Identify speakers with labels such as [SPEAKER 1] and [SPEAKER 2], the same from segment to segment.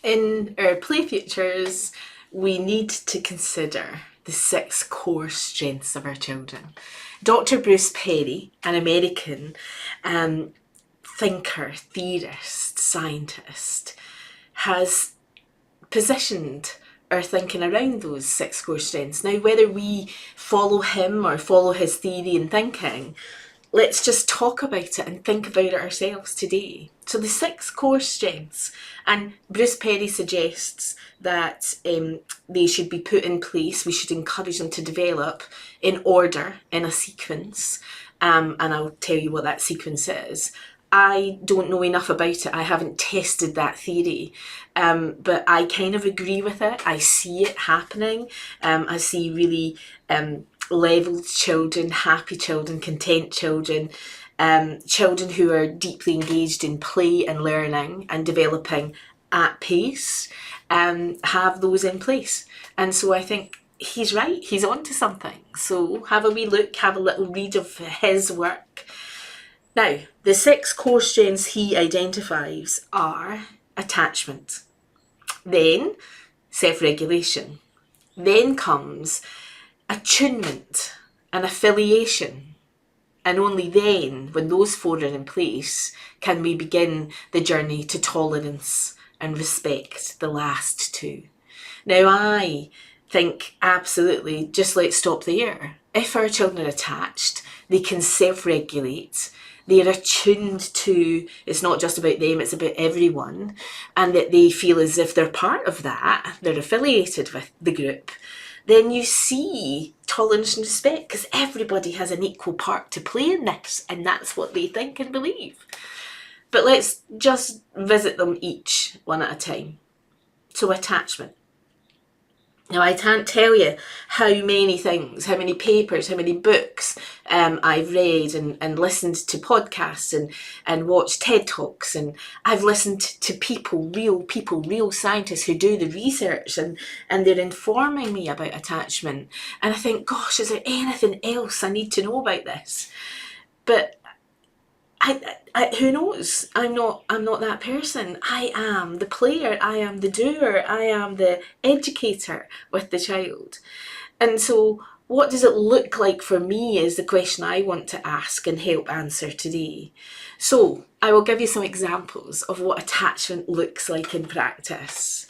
[SPEAKER 1] In our play futures, we need to consider the 6 core strengths of our children. Dr. Bruce Perry, an American thinker, theorist, scientist, has positioned our thinking around those 6 core strengths. Now, whether we follow him or follow his theory and thinking, let's just talk about it and think about it ourselves today. So the 6 core strengths, and Bruce Perry suggests that they should be put in place. We should encourage them to develop in order, in a sequence, and I'll tell you what that sequence is. I don't know enough about it. I haven't tested that theory, but I kind of agree with it. I see it happening. I see really levelled children, happy children, content children, children who are deeply engaged in play and learning and developing at pace, have those in place. And so I think he's right, he's onto something. So have a wee look, have a little read of his work. Now, the 6 core strengths he identifies are attachment, then self-regulation, then comes attunement and affiliation. And only then, when those 4 are in place, can we begin the journey to tolerance and respect, the last 2. Now, I think absolutely, just let's stop there. If our children are attached, they can self-regulate, they're attuned to, it's not just about them, it's about everyone, and that they feel as if they're part of that, they're affiliated with the group, then you see tolerance and respect, because everybody has an equal part to play in this, and that's what they think and believe. But let's just visit them each one at a time. So attachment. Now, I can't tell you how many things, how many papers, how many books I've read and listened to podcasts and watched TED Talks, and I've listened to real scientists who do the research, and they're informing me about attachment. And I think, gosh, is there anything else I need to know about this? But who knows? I'm not that person. I am the player. I am the doer. I am the educator with the child. And so what does it look like for me is the question I want to ask and help answer today. So I will give you some examples of what attachment looks like in practice.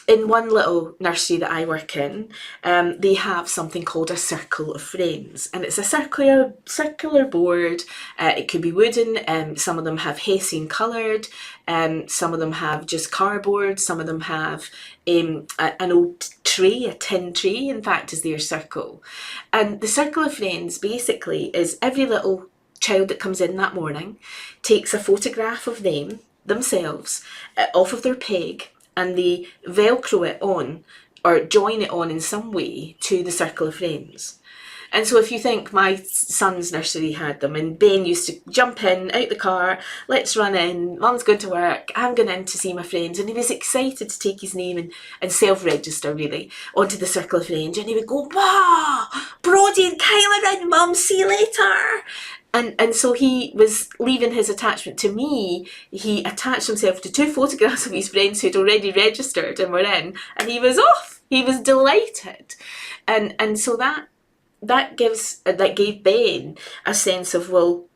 [SPEAKER 1] In one little nursery that I work in, they have something called a circle of friends, and it's a circular board. It could be wooden, some of them have hessian coloured, some of them have just cardboard, some of them have an old tray, a tin tray, in fact, is their circle. And the circle of friends basically is every little child that comes in that morning takes a photograph of themselves, off of their peg, and they velcro it on or join it on in some way to the circle of friends. And so if you think, my son's nursery had them, and Ben used to jump in, out the car, let's run in, mum's going to work, I'm going in to see my friends, and he was excited to take his name and self-register really onto the circle of friends, and he would go, wow, Brody and Kyle are in, mum, see you later. And so he was leaving his attachment to me. He attached himself to 2 photographs of his friends who'd already registered and were in, and he was off. He was delighted. And so that gave Ben a sense of, well,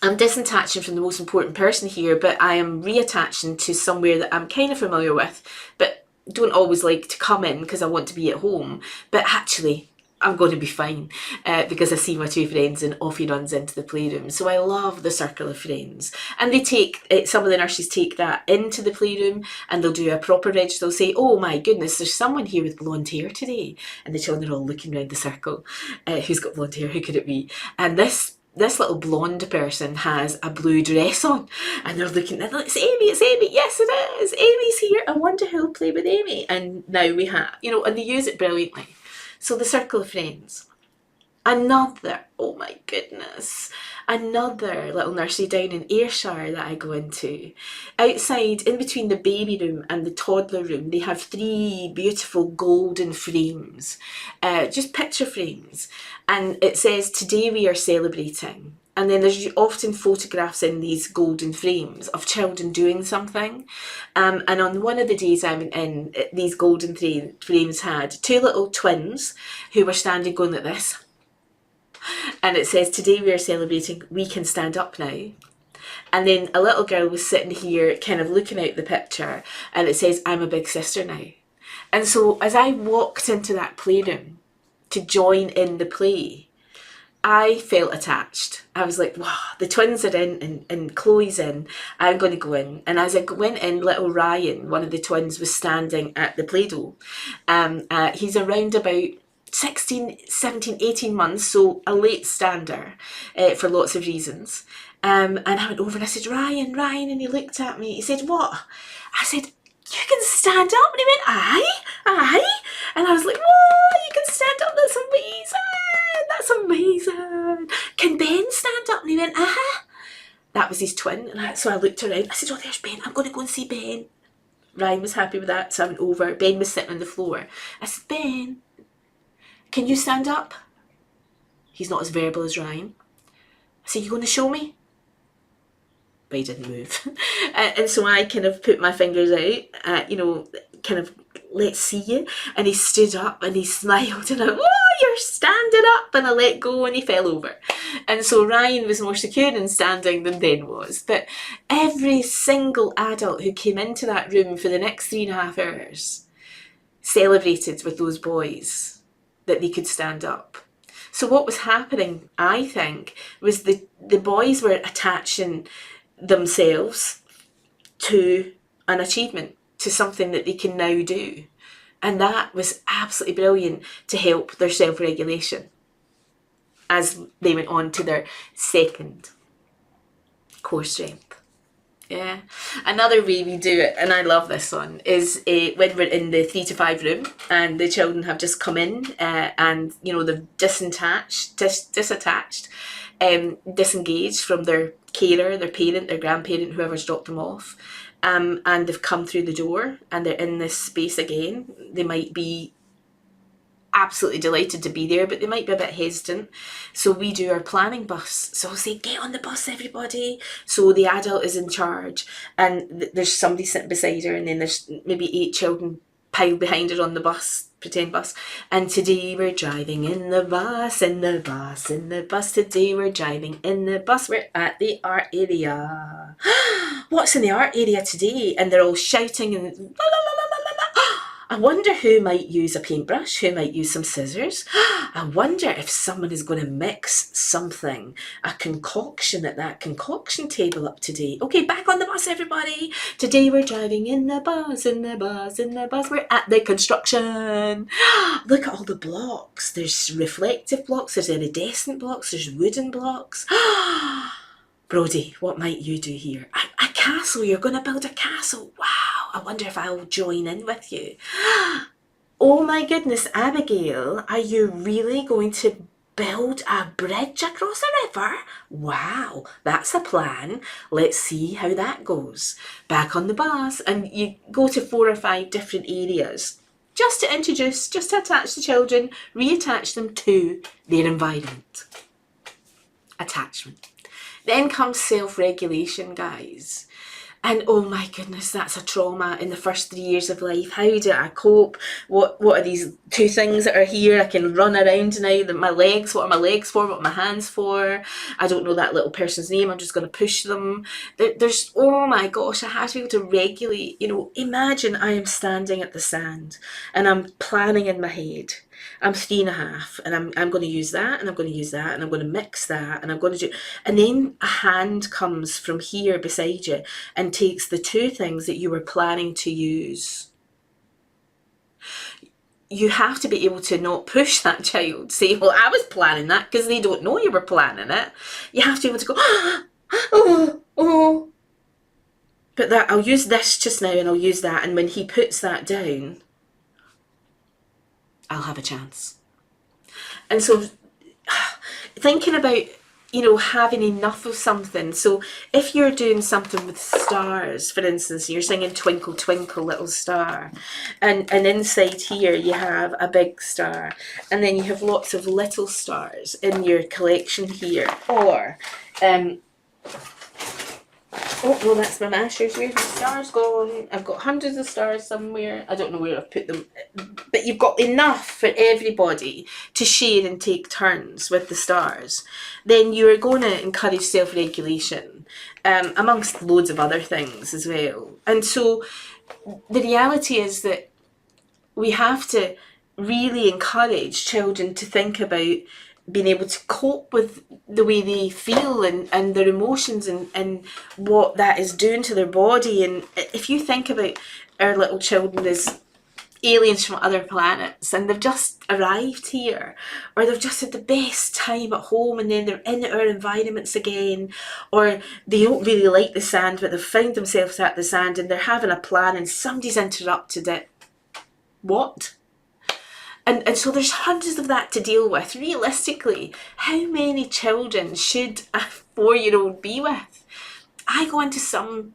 [SPEAKER 1] I'm disattaching from the most important person here, but I am reattaching to somewhere that I'm kind of familiar with, but don't always like to come in because I want to be at home. But actually, I'm going to be fine because I see my 2 friends, and off he runs into the playroom. So I love the circle of friends. And they take, some of the nurses take that into the playroom, and they'll do a proper register. They'll say, oh my goodness, there's someone here with blonde hair today. And the children are all looking around the circle. Who's got blonde hair? Who could it be? And this little blonde person has a blue dress on, and they're looking, and it's Amy, yes it is, Amy's here, I wonder who'll play with Amy. And now we have, and they use it brilliantly. So the circle of friends. Another, oh my goodness, another little nursery down in Ayrshire that I go into. Outside, in between the baby room and the toddler room, they have 3 beautiful golden frames, just picture frames. And it says, today we are celebrating. and then there's often photographs in these golden frames of children doing something. And on one of the days I'm in, these golden frames had two little twins who were standing going like this. And it says, today we are celebrating, we can stand up now. And then a little girl was sitting here kind of looking out the picture, and it says, I'm a big sister now. And so as I walked into that playroom to join in the play, I felt attached. I was like, wow, the twins are in and Chloe's in. I'm going to go in. And as I went in, little Ryan, one of the twins, was standing at the Play-Doh. He's around about 16, 17, 18 months, so a late stander for lots of reasons. And I went over and I said, Ryan, and he looked at me. He said, what? I said, you can stand up. And he went, aye. And I was like, whoa, you can stand up. That's amazing. Can Ben stand up? And he went, That was his twin. And so I looked around. I said, oh, there's Ben. I'm going to go and see Ben. Ryan was happy with that, so I went over. Ben was sitting on the floor. I said, Ben, can you stand up? He's not as verbal as Ryan. I said, you going to show me? But he didn't move. And so I kind of put my fingers out, kind of, let's see you. And he stood up and he smiled and I went, oh, you're standing up. And I let go and he fell over. And so Ryan was more secure in standing than Ben was. But every single adult who came into that room for the next 3.5 hours celebrated with those boys that they could stand up. So what was happening, I think, was the boys were attaching themselves to an achievement, to something that they can now do. And that was absolutely brilliant to help their self-regulation as they went on to their second core strength. Yeah. Another way we do it, and I love this one, is when we're in the 3 to 5 room and the children have just come in and, they've disattached, disengaged from their carer, their parent, their grandparent, whoever's dropped them off, and they've come through the door and they're in this space again. They might be absolutely delighted to be there, but they might be a bit hesitant. So we do our planning bus. So I'll say, get on the bus, everybody. So the adult is in charge and there's somebody sitting beside her, and then there's maybe 8 children piled behind her on the bus, pretend bus. And today we're driving in the bus, in the bus, in the bus. Today we're driving in the bus. We're at the art area. What's in the art area today? And they're all shouting and la, la, la, la, la, la. I wonder who might use a paintbrush, who might use some scissors. I wonder if someone is going to mix something, a concoction at that concoction table up today. Okay, back on the bus, everybody. Today we're driving in the bus, in the bus, in the bus. We're at the construction. Look at all the blocks. There's reflective blocks, there's iridescent blocks, there's wooden blocks. Brody, what might you do here? A castle. You're going to build a castle. Wow. I wonder if I'll join in with you. Oh my goodness, Abigail, are you really going to build a bridge across a river? Wow, that's a plan. Let's see how that goes. Back on the bus, and you go to 4 or 5 different areas just to introduce, just to attach the children, reattach them to their environment. Attachment. Then comes self-regulation, guys. And oh my goodness, that's a trauma in the first 3 years of life. How do I cope? What are these 2 things that are here? I can run around now. My legs, what are my legs for? What are my hands for? I don't know that little person's name. I'm just going to push them. There's, oh my gosh, I have to be able to regulate. Imagine I am standing at the sand and I'm planning in my head. I'm 3.5 and I'm going to use that and I'm going to use that and I'm going to mix that and I'm going to do, and then a hand comes from here beside you and takes the 2 things that you were planning to use. You have to be able to not push that child, say, well, I was planning that, because they don't know you were planning it. You have to be able to go, oh. But that, I'll use this just now and I'll use that, and when he puts that down, I'll have a chance. And so thinking about you know, having enough of something. So if you're doing something with stars, for instance, you're singing Twinkle Twinkle Little Star, and inside here you have a big star, and then you have lots of little stars in your collection here. Or oh, well, that's my mashers. Where's the stars gone? I've got hundreds of stars somewhere. I don't know where I've put them. But you've got enough for everybody to share and take turns with the stars. Then you're going to encourage self-regulation, amongst loads of other things as well. And so the reality is that we have to really encourage children to think about being able to cope with the way they feel and their emotions and what that is doing to their body. And if you think about our little children as aliens from other planets, and they've just arrived here, or they've just had the best time at home, and then they're in our environments again, or they don't really like the sand but they've found themselves at the sand and they're having a plan and somebody's interrupted it. What? And so there's hundreds of that to deal with. Realistically, how many children should a 4-year-old be with? I go into some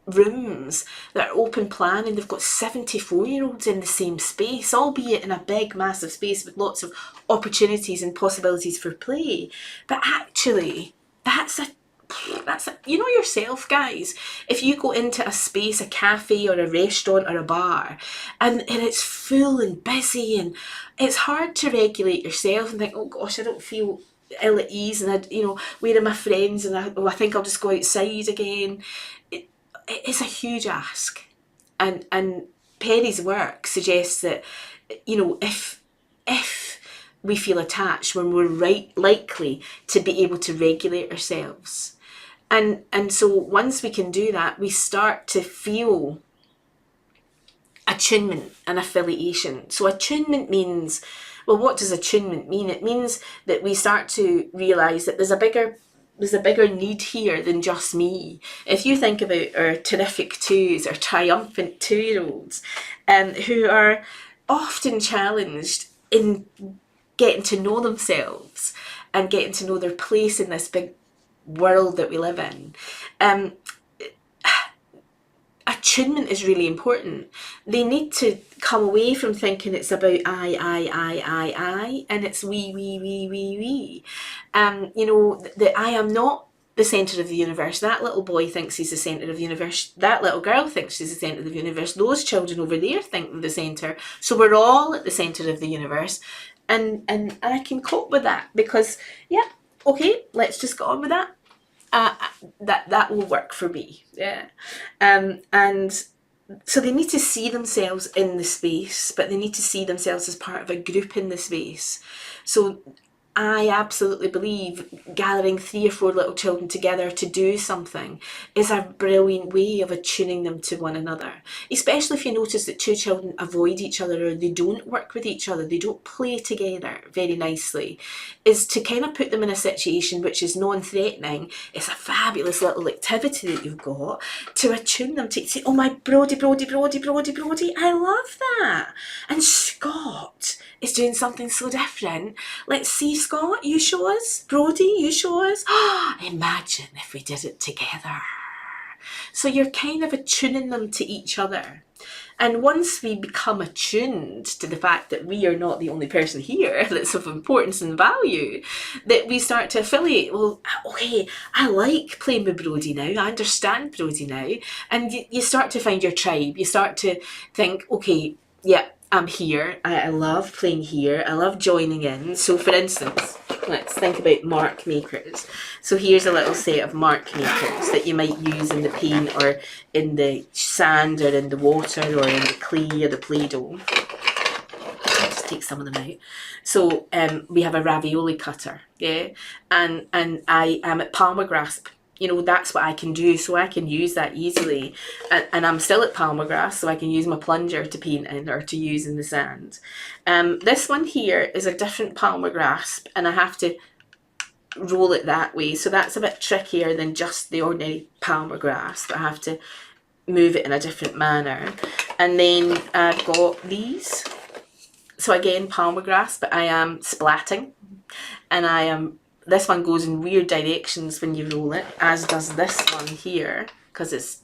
[SPEAKER 1] rooms that are open plan and they've got 74-year-olds in the same space, albeit in a big, massive space with lots of opportunities and possibilities for play. But actually, that's a you know yourself, guys, if you go into a space, a cafe or a restaurant or a bar, and it's full and busy, and it's hard to regulate yourself and think, oh gosh, I don't feel ill at ease, and where are my friends, and I think I'll just go outside again. It is a huge ask, and Perry's work suggests that, you know, if we feel attached, we're more likely to be able to regulate ourselves. And so once we can do that, we start to feel attunement and affiliation. So attunement means, well, what does attunement mean? It means that we start to realise that there's a bigger need here than just me. If you think about our terrific twos, our triumphant 2-year-olds, who are often challenged in getting to know themselves and getting to know their place in this big world that we live in. Attunement is really important. They need to come away from thinking it's about I, and it's we. That I am not the centre of the universe. That little boy thinks he's the centre of the universe. That little girl thinks she's the centre of the universe. Those children over there think they're the centre. So we're all at the centre of the universe. And I can cope with that because, yeah, okay, let's just get on with that. That will work for me. Yeah. And so they need to see themselves in the space, but they need to see themselves as part of a group in the space. So I absolutely believe gathering 3 or 4 little children together to do something is a brilliant way of attuning them to one another. Especially if you notice that 2 children avoid each other, or they don't work with each other, they don't play together very nicely, is to kind of put them in a situation which is non-threatening. It's a fabulous little activity that you've got to attune them to say, oh my Brody, I love that. And Scott is doing something so different. Let's see, Scott, you show us. Brody, you show us. Imagine if we did it together. So you're kind of attuning them to each other. And once we become attuned to the fact that we are not the only person here that's of importance and value, that we start to affiliate. Well, okay, I like playing with Brody now. I understand Brody now. And you start to find your tribe. You start to think, okay, yeah, I'm here. I love playing here. I love joining in. So for instance, let's think about mark makers. So here's a little set of mark makers that you might use in the paint or in the sand or in the water or in the clay or the Play-Doh. I'll just take some of them out. So we have a ravioli cutter, yeah? And I am at Palmer Grasp. You know, that's what I can do, so I can use that easily. And I'm still at Palmer Grass, so I can use my plunger to paint in or to use in the sand. This one here is a different Palmer Grasp, and I have to roll it that way. So that's a bit trickier than just the ordinary Palmer Grasp. I have to move it in a different manner. And then I've got these. So again, Palmer Grass, but I am splatting, and I am this one goes in weird directions when you roll it, as does this one here, because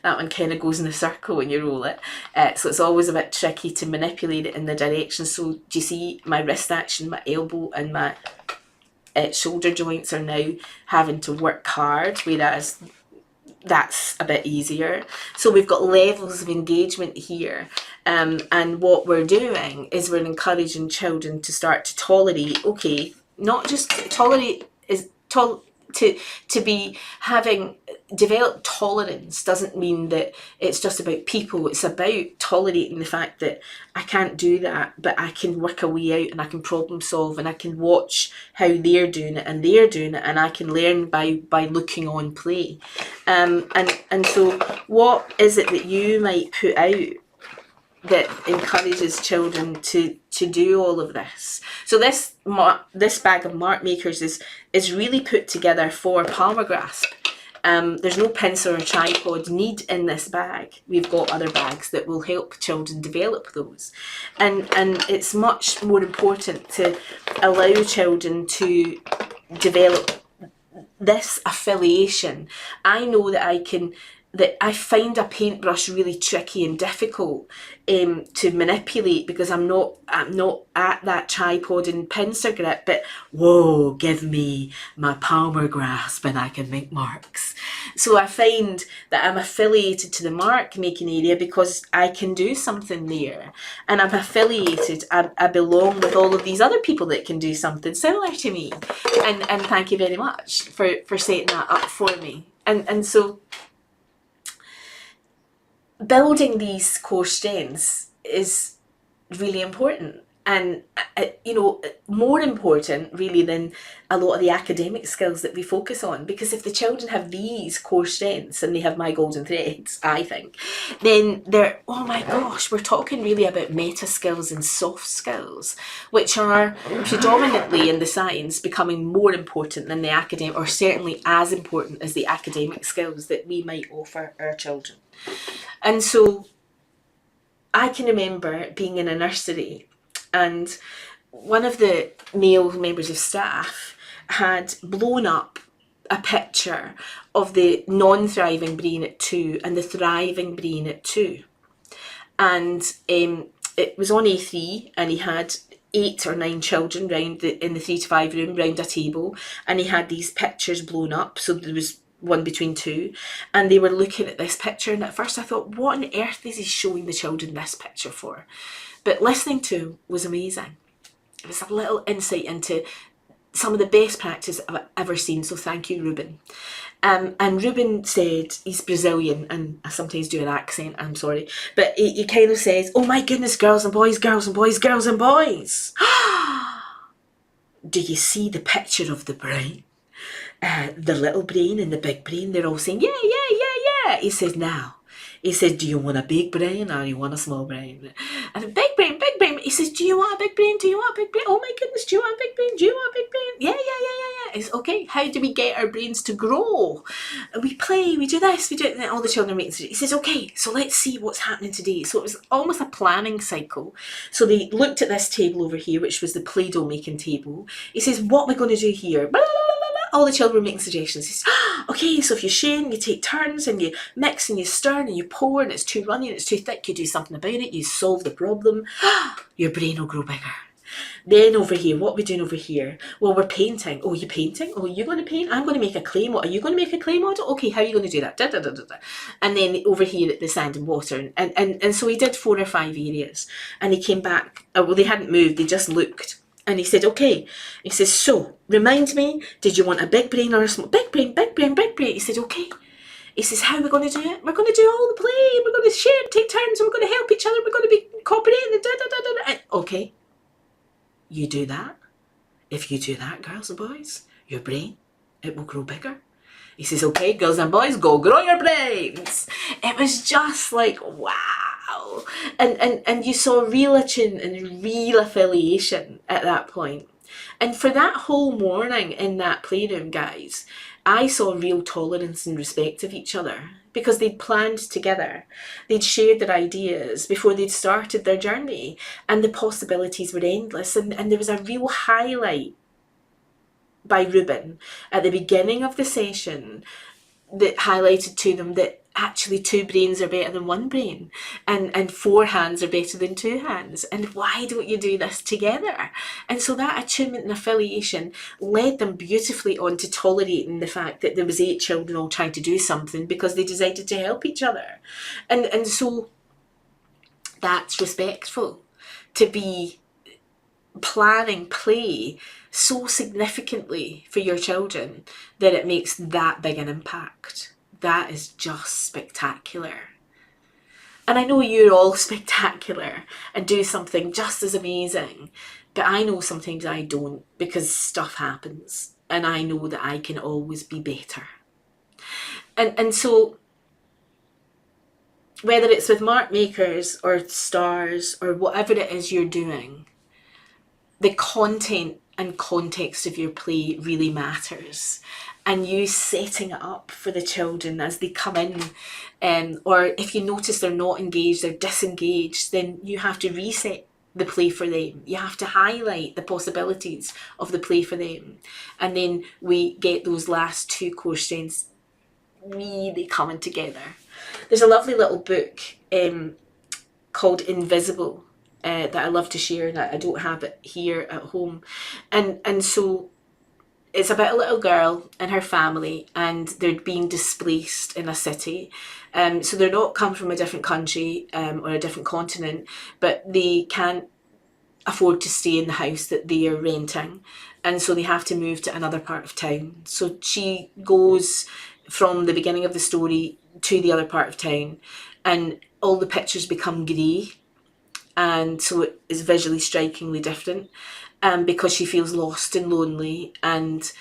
[SPEAKER 1] that one kind of goes in a circle when you roll it. So it's always a bit tricky to manipulate it in the direction. So do you see my wrist action, my elbow and my shoulder joints are now having to work hard, whereas that's a bit easier. So we've got levels of engagement here. And what we're doing is we're encouraging children to start to tolerate, okay, not just tolerate, to be having developed tolerance doesn't mean that it's just about people. It's about tolerating the fact that I can't do that, but I can work a way out and I can problem solve and I can watch how they're doing it and I can learn by looking on play. And so what is it that you might put out that encourages children to do all of this? So this bag of mark makers is really put together for palmar grasp. There's no pencil or tripod need in this bag. We've got other bags that will help children develop those. And it's much more important to allow children to develop this affiliation. I know that I find a paintbrush really tricky and difficult to manipulate because I'm not at that tripod and pincer grip, but whoa, give me my palmar grasp and I can make marks. So I find that I'm affiliated to the mark making area because I can do something there, and I'm affiliated, I belong with all of these other people that can do something similar to me, and thank you very much for setting that up for me. And so building these core strengths is really important, and more important really than a lot of the academic skills that we focus on, because if the children have these core strengths and they have my golden threads, I think, then they're, oh my gosh, we're talking really about meta skills and soft skills, which are predominantly in the science becoming more important than the academic, or certainly as important as the academic skills that we might offer our children. And so I can remember being in a nursery, and one of the male members of staff had blown up a picture of the non-thriving brain at 2 and the thriving brain at 2. And it was on A3, and he had 8 or 9 children in the 3 to 5 room round a table, and he had these pictures blown up. So there was one between 2, and they were looking at this picture, and at first I thought, what on earth is he showing the children this picture for? But listening to him was amazing. It was a little insight into some of the best practice I've ever seen, so thank you, Ruben. And Ruben said, he's Brazilian, and I sometimes do an accent, I'm sorry, but he kind of says, oh my goodness, girls and boys, girls and boys, girls and boys. Do you see the picture of the brain? The little brain and the big brain, they're all saying, yeah, yeah, yeah, yeah. He says, now. He says, do you want a big brain or you want a small brain? And big brain, big brain. He says, do you want a big brain? Do you want a big brain? Oh my goodness, do you want a big brain? Do you want a big brain? Yeah, yeah, yeah, yeah, yeah. It's okay. How do we get our brains to grow? We play, we do this, we do it, and all the children make it. He says, okay, so let's see what's happening today. So it was almost a planning cycle. So they looked at this table over here, which was the Play-Doh making table. He says, what am I going to do here? Blah, blah, blah. All the children were making suggestions. He says, okay, so if you share and you take turns and you mix and you stir and you pour and it's too runny and it's too thick, you do something about it, you solve the problem, your brain will grow bigger. Then over here, what are we doing over here? Well, we're painting. Oh, you painting? Oh, you're going to paint? I'm going to make a clay model. Are you going to make a clay model? Okay, how are you going to do that? Da, da, da, da, da. And then over here at the sand and water. And so he did 4 or 5 areas. And he came back. Oh, well, they hadn't moved. They just looked. And he said, okay. He says, so, remind me, did you want a big brain or a small? Big brain, big brain, big brain. He said, okay. He says, how are we going to do it? We're going to do all the play. We're going to share, take turns, and we're going to help each other. We're going to be cooperating. Da, da, da, da, da. Okay. You do that. If you do that, girls and boys, your brain, it will grow bigger. He says, okay, girls and boys, go grow your brains. It was just like, wow. And you saw real attune and real affiliation at that point. And for that whole morning in that playroom, guys, I saw real tolerance and respect of each other, because they'd planned together. They'd shared their ideas before they'd started their journey, and the possibilities were endless. And there was a real highlight by Ruben at the beginning of the session that highlighted to them that actually 2 brains are better than 1 brain, and 4 hands are better than 2 hands, and why don't you do this together? And so that attunement and affiliation led them beautifully on to tolerating the fact that there was 8 children all trying to do something because they decided to help each other. And so that's respectful, to be planning play so significantly for your children that it makes that big an impact. That is just spectacular. And I know you're all spectacular and do something just as amazing, but I know sometimes I don't, because stuff happens and I know that I can always be better. And so whether it's with mark makers or stars or whatever it is you're doing, the content and context of your play really matters, and you setting it up for the children as they come in, or if you notice they're not engaged, they're disengaged, then you have to reset the play for them. You have to highlight the possibilities of the play for them, and then we get those last 2 core strengths really coming together. There's a lovely little book called Invisible that I love to share, and I don't have it here at home. And so it's about a little girl and her family, and they're being displaced in a city. So they're not come from a different country or a different continent, but they can't afford to stay in the house that they are renting, and so they have to move to another part of town. So she goes from the beginning of the story to the other part of town, and all the pictures become grey, and so it is visually strikingly different, because she feels lost and lonely and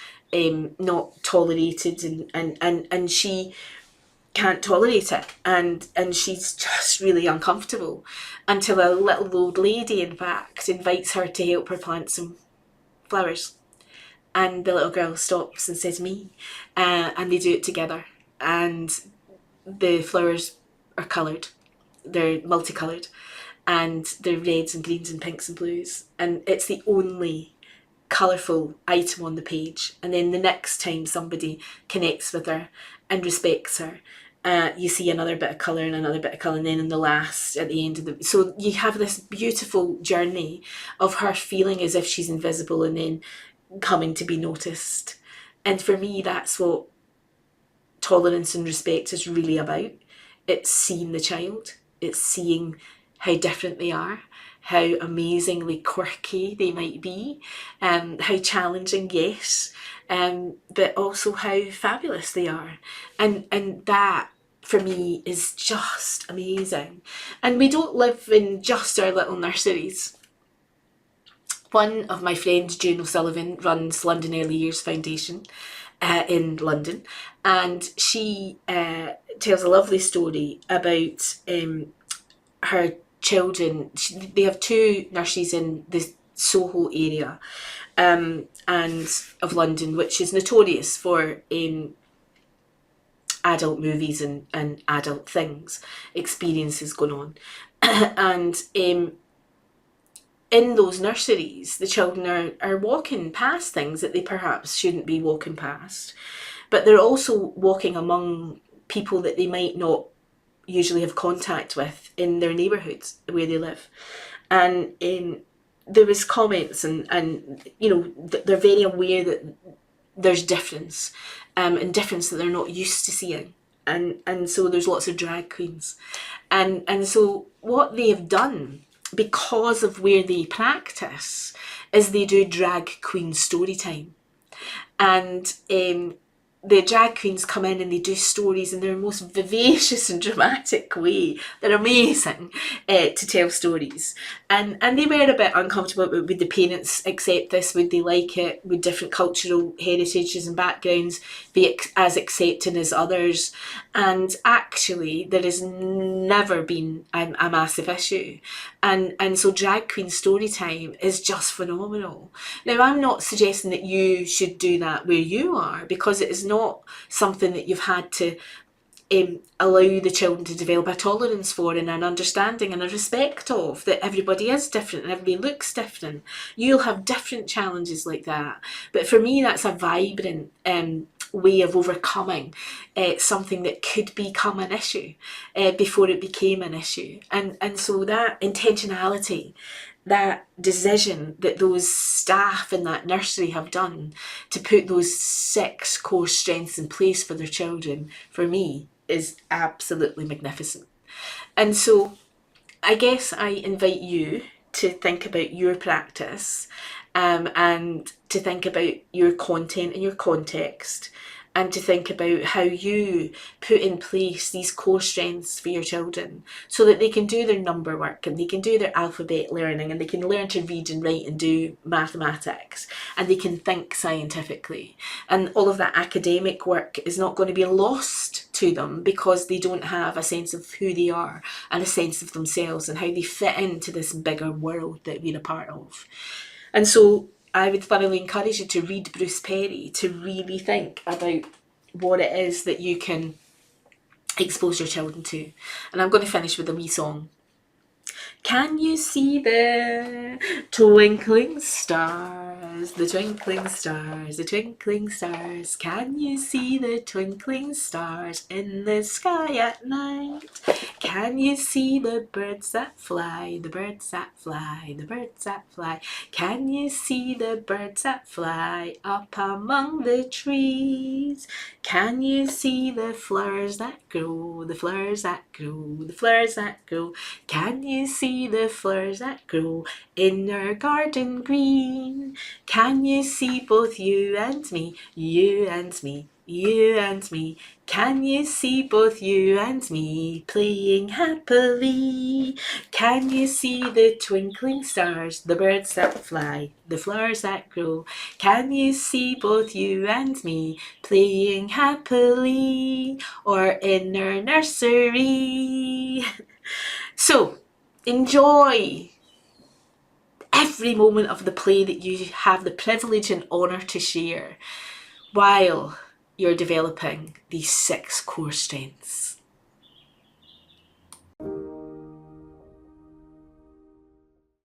[SPEAKER 1] not tolerated, and she can't tolerate it, and she's just really uncomfortable until a little old lady, in fact, invites her to help her plant some flowers. And the little girl stops and says, me, and they do it together, and the flowers are coloured, they're multicoloured, and they're reds and greens and pinks and blues, and it's the only colourful item on the page. And then the next time somebody connects with her and respects her, you see another bit of colour and another bit of colour, and then in the last, at the end of the... So you have this beautiful journey of her feeling as if she's invisible and then coming to be noticed. And for me, that's what tolerance and respect is really about. It's seeing the child. It's seeing how different they are, how amazingly quirky they might be, how challenging, yes, but also how fabulous they are. And that, for me, is just amazing. And we don't live in just our little nurseries. One of my friends, June O'Sullivan, runs London Early Years Foundation in London, and she tells a lovely story about her children. They have 2 nurseries in the Soho area and of London, which is notorious for adult movies and adult things, experiences going on. And in those nurseries, the children are walking past things that they perhaps shouldn't be walking past, but they're also walking among people that they might not usually have contact with in their neighbourhoods where they live. And there was comments, and you know, they're very aware that there's difference, and difference that they're not used to seeing. And so there's lots of drag queens. And so what they have done, because of where they practice, is they do drag queen story time. And the drag queens come in and they do stories in their most vivacious and dramatic way. They're amazing to tell stories. And they were a bit uncomfortable. Would the parents accept this? Would they like it? Would different cultural heritages and backgrounds be as accepting as others? And actually, there has never been a massive issue. And so drag queen story time is just phenomenal. Now, I'm not suggesting that you should do that where you are, because it is not something that you've had to allow the children to develop a tolerance for and an understanding and a respect of that everybody is different and everybody looks different. You'll have different challenges like that. But for me, that's a vibrant way of overcoming something that could become an issue before it became an issue. And so that intentionality, that decision that those staff in that nursery have done to put those 6 core strengths in place for their children, for me, is absolutely magnificent. And so I guess I invite you to think about your practice, and to think about your content and your context, and to think about how you put in place these core strengths for your children so that they can do their number work and they can do their alphabet learning and they can learn to read and write and do mathematics and they can think scientifically. And all of that academic work is not going to be lost to them because they don't have a sense of who they are and a sense of themselves and how they fit into this bigger world that we're a part of. And so I would thoroughly encourage you to read Bruce Perry, to really think about what it is that you can expose your children to. And I'm going to finish with a wee song. Can you see the twinkling stars, the twinkling stars, the twinkling stars? Can you see the twinkling stars in the sky at night? Can you see the birds that fly, the birds that fly, the birds that fly? Can you see the birds that fly up among the trees? Can you see the flowers that grow, the flowers that grow, the flowers that grow? Can you see the flowers that grow in our garden green? Can you see both you and me, you and me, you and me? Can you see both you and me playing happily? Can you see the twinkling stars, the birds that fly, the flowers that grow? Can you see both you and me playing happily or in our nursery? So, enjoy every moment of the play that you have the privilege and honour to share while you're developing these 6 core strengths.